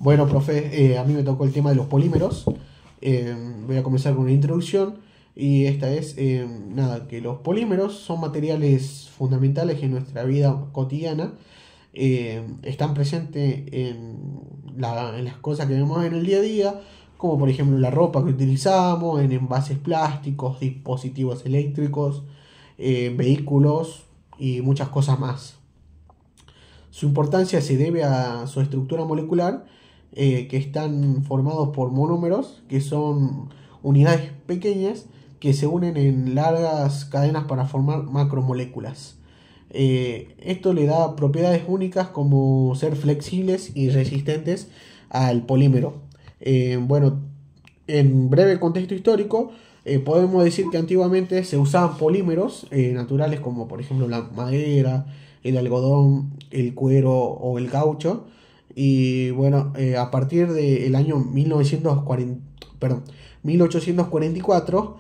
Bueno, profe, a mí me tocó el tema de los polímeros. Voy a comenzar con una introducción y esta es, nada, que los polímeros son materiales fundamentales en nuestra vida cotidiana. Están presentes en las cosas que vemos en el día a día, como por ejemplo la ropa que utilizamos, en envases plásticos, dispositivos eléctricos, vehículos y muchas cosas más. Su importancia se debe a su estructura molecular, que están formados por monómeros, que son unidades pequeñas que se unen en largas cadenas para formar macromoléculas. Esto le da propiedades únicas como ser flexibles y resistentes al polímero. Bueno, en breve contexto histórico, podemos decir que antiguamente se usaban polímeros naturales como por ejemplo la madera, el algodón, el cuero o el caucho. Y bueno, a partir del año 1940, perdón, 1844,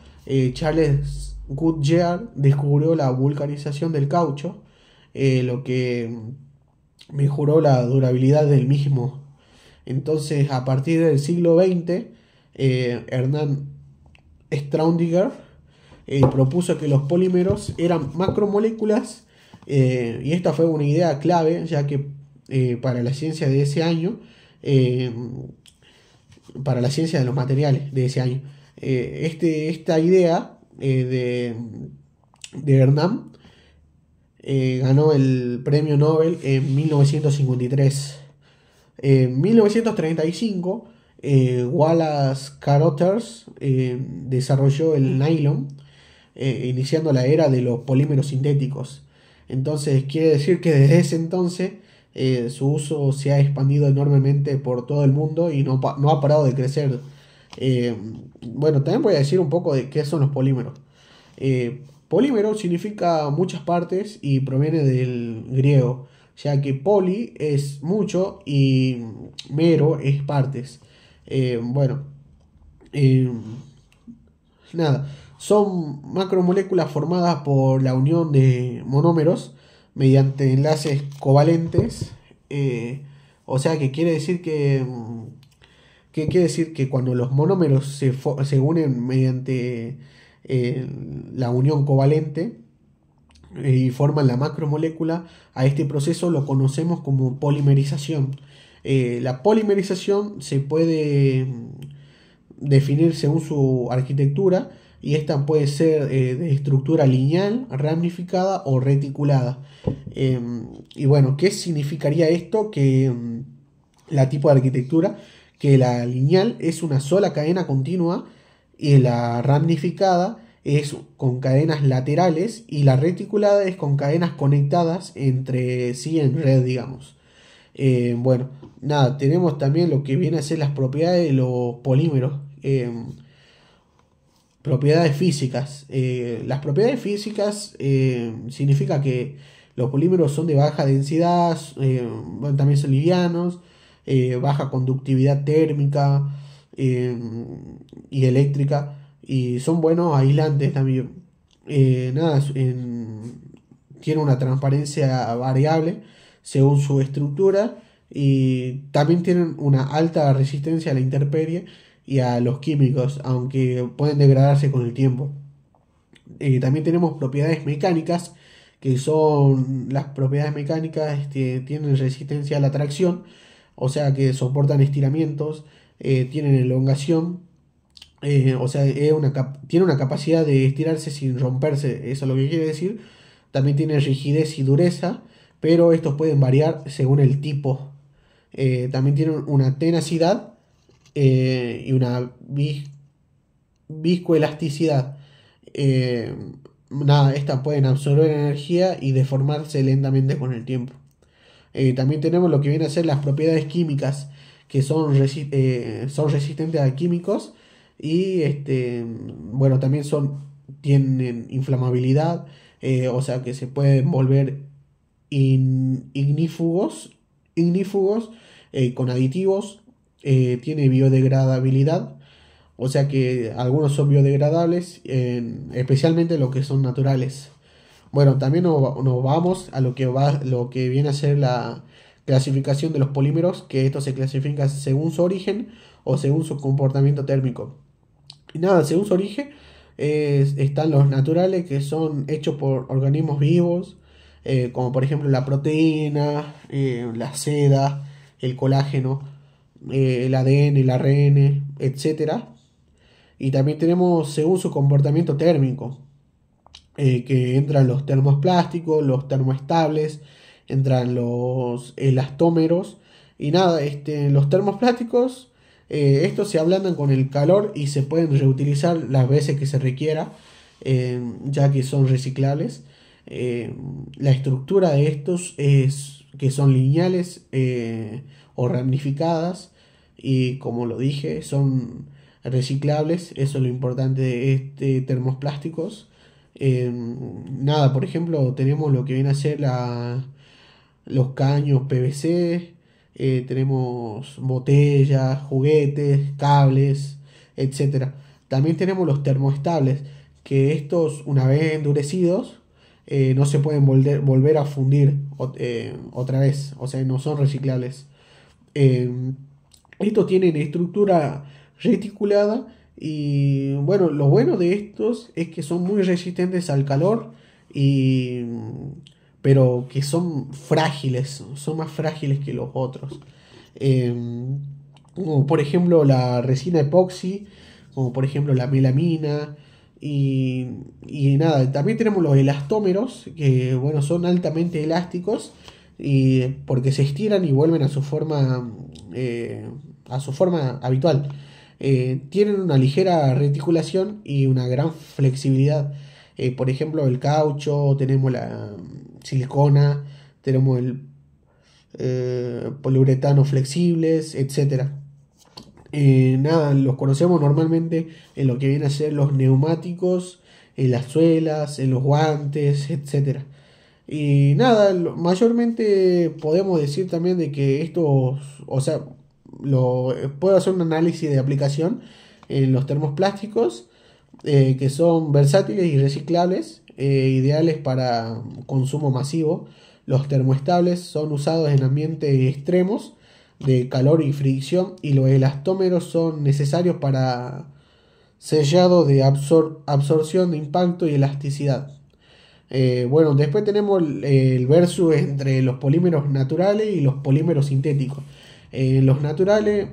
Charles Goodyear descubrió la vulcanización del caucho, lo que mejoró la durabilidad del mismo. Entonces, a partir del siglo XX, Hernán Straundiger propuso que los polímeros eran macromoléculas, y esta fue una idea clave, ya que para la ciencia de ese año, eh, para la ciencia de los materiales de ese año, esta idea de Hernán ganó el premio Nobel en 1953. En 1935, Wallace Carothers desarrolló el nylon, iniciando la era de los polímeros sintéticos. Entonces, quiere decir que desde ese entonces su uso se ha expandido enormemente por todo el mundo y no ha parado de crecer. Eh, bueno, también voy a decir un poco de qué son los polímeros. Polímero significa muchas partes y proviene del griego, ya que poli es mucho y mero es partes. Bueno, eh, nada, son macromoléculas formadas por la unión de monómeros mediante enlaces covalentes. O sea que quiere decir que quiere decir que cuando los monómeros se unen mediante la unión covalente y forman la macromolécula, a este proceso lo conocemos como polimerización. La polimerización se puede definir según su arquitectura, y esta puede ser de estructura lineal, ramificada o reticulada. Y bueno, ¿qué significaría esto? Que la tipo de arquitectura, que la lineal es una sola cadena continua y la ramificada es con cadenas laterales y la reticulada es con cadenas conectadas entre sí en red, digamos. Bueno, nada, tenemos también lo que viene a ser las propiedades de los polímeros. Propiedades físicas. Las propiedades físicas significa que los polímeros son de baja densidad, bueno, también son livianos, baja conductividad térmica eh, y eléctrica, y son buenos aislantes también. Nada, tiene una transparencia variable según su estructura, y también tienen una alta resistencia a la intemperie y a los químicos, aunque pueden degradarse con el tiempo. También tenemos propiedades mecánicas, que son las propiedades mecánicas, tienen resistencia a la tracción, o sea que soportan estiramientos, tienen elongación, o sea, tiene una capacidad de estirarse sin romperse, eso es lo que quiere decir. También tiene rigidez y dureza, pero estos pueden variar según el tipo. También tienen una tenacidad y una viscoelasticidad. Eh, Nada, estas pueden absorber energía y deformarse lentamente con el tiempo. También tenemos lo que viene a ser las propiedades químicas, que son resistentes a químicos y bueno, también tienen inflamabilidad, o sea que se pueden volver ignífugos con aditivos. Tiene biodegradabilidad, o sea que algunos son biodegradables, especialmente los que son naturales. Bueno, también nos vamos a lo que viene a ser la clasificación de los polímeros, que estos se clasifican según su origen o según su comportamiento térmico. Y nada, según su origen están los naturales, que son hechos por organismos vivos, como por ejemplo la proteína, la seda, el colágeno, el ADN, el ARN, etcétera. Y también tenemos según su comportamiento térmico, que entran los termoplásticos, los termoestables, entran los elastómeros. Y nada, los termoplásticos, estos se ablandan con el calor y se pueden reutilizar las veces que se requiera, ya que son reciclables. La estructura de estos es que son lineales, o ramificadas, y como lo dije, son reciclables. Eso es lo importante de termoplásticos. Nada, por ejemplo, tenemos lo que viene a ser los caños PVC, tenemos botellas, juguetes, cables, etcétera. También tenemos los termoestables, que estos, una vez endurecidos, no se pueden volver a fundir otra vez, o sea, no son reciclables. Eh, Estos tienen estructura reticulada y bueno, lo bueno de estos es que son muy resistentes al calor, y, pero que son frágiles, son más frágiles que los otros. Eh, Como por ejemplo la resina epoxi, como por ejemplo la melamina. Y nada, también tenemos los elastómeros, que bueno, son altamente elásticos, y porque se estiran y vuelven a su forma habitual. Tienen una ligera reticulación y una gran flexibilidad. Por ejemplo, el caucho, tenemos la silicona, tenemos el poliuretano flexibles, etcétera. Nada, los conocemos normalmente en lo que viene a ser los neumáticos, en las suelas, en los guantes, etcétera. Y nada, mayormente podemos decir también de que estos, o sea, puedo hacer un análisis de aplicación en los termoplásticos, que son versátiles y reciclables, ideales para consumo masivo. Los termoestables son usados en ambientes extremos de calor y fricción, y los elastómeros son necesarios para sellado de absorción de impacto y elasticidad. Bueno, después tenemos el versus entre los polímeros naturales y los polímeros sintéticos. Los naturales,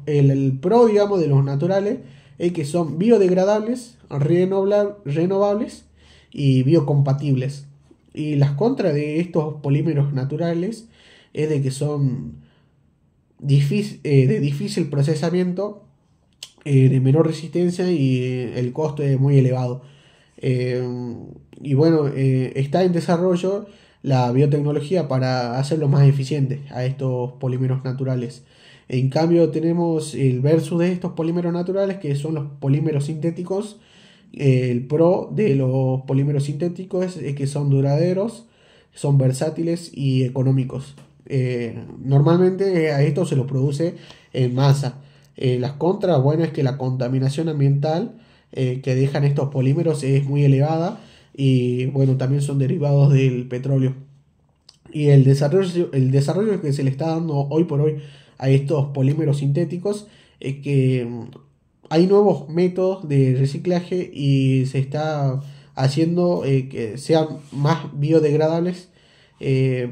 el pro, digamos, de los naturales es que son biodegradables, renovables y biocompatibles. Y las contras de estos polímeros naturales es de que son de difícil procesamiento, de menor resistencia, y el costo es muy elevado. Eh, y bueno, está en desarrollo la biotecnología para hacerlo más eficiente a estos polímeros naturales. En cambio, tenemos el versus de estos polímeros naturales, que son los polímeros sintéticos. El pro de los polímeros sintéticos es que son duraderos, son versátiles y económicos. Normalmente a esto se lo produce en masa. Las contras, bueno, es que la contaminación ambiental que dejan estos polímeros es muy elevada, y bueno, también son derivados del petróleo. Y el desarrollo que se le está dando hoy por hoy a estos polímeros sintéticos es que hay nuevos métodos de reciclaje y se está haciendo que sean más biodegradables,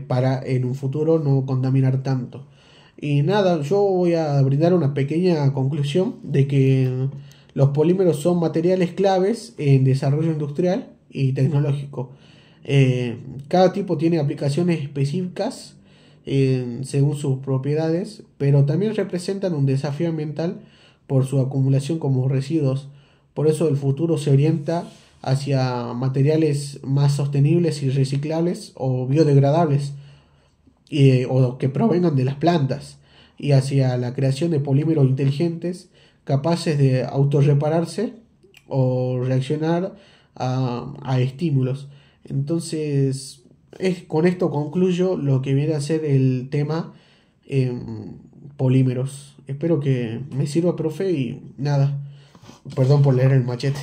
para en un futuro no contaminar tanto. Y nada, yo voy a brindar una pequeña conclusión de que los polímeros son materiales claves en desarrollo industrial y tecnológico. Cada tipo tiene aplicaciones específicas, según sus propiedades, pero también representan un desafío ambiental por su acumulación como residuos. Por eso el futuro se orienta hacia materiales más sostenibles y reciclables o biodegradables, o que provengan de las plantas, y hacia la creación de polímeros inteligentes capaces de autorrepararse o reaccionar a estímulos. Entonces, con esto concluyo lo que viene a ser el tema polímeros. Espero que me sirva, profe, y nada, perdón por leer el machete.